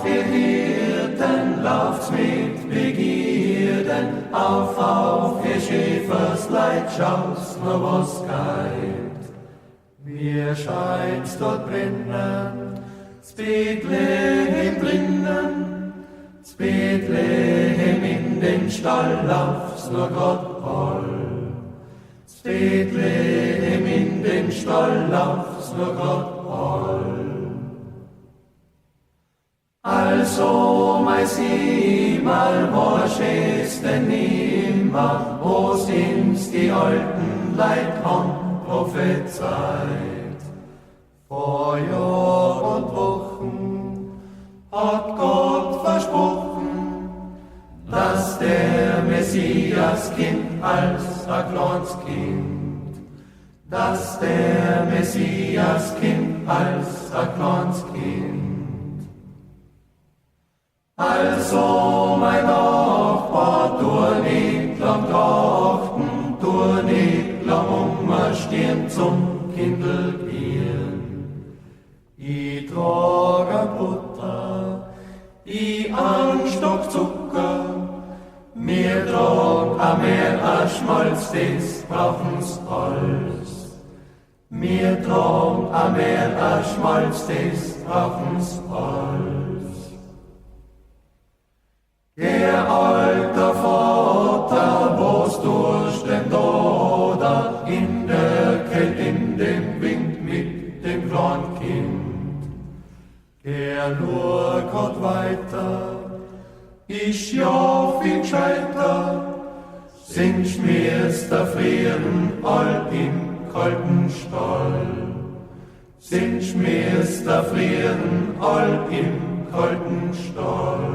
ihr Hirten, lauft's mit Begierden, auf, ihr Schäfersleid, schaut's nur was geht. Mir scheint's dort brennen, z Bethlehem drinnen, z Bethlehem in den Stall, lauft's nur Gott voll. Z Bethlehem in den Stall, lauft's nur Gott voll. Also, mei sieh mal, wo stehst denn nimmer, wo sind's die alten Leid haben prophezeit. Vor Jahr und Wochen hat Gott versprochen, dass der Messiaskind als ein kleines Kind, dass der Messiaskind als ein kleines Kind. Also, mein Nachbar, tu nicht lang trachten, tu nicht lang Stirn zum Kindelbieren. Ich trag a Butter, ich an Stock Zucker, mir trag a Meer a Schmalz, des brauchen's alles. Mir trag a Meer a Schmalz, des brauchen's alles. Der alte Vater, was tust denn da in der Kälte, in dem Wind mit dem kleinen Kind? Der schaut weiter, ist ja viel gescheiter, sind schmierst der Frieren all im kalten Stall. Sind schmierst der Frieren all im kalten Stall.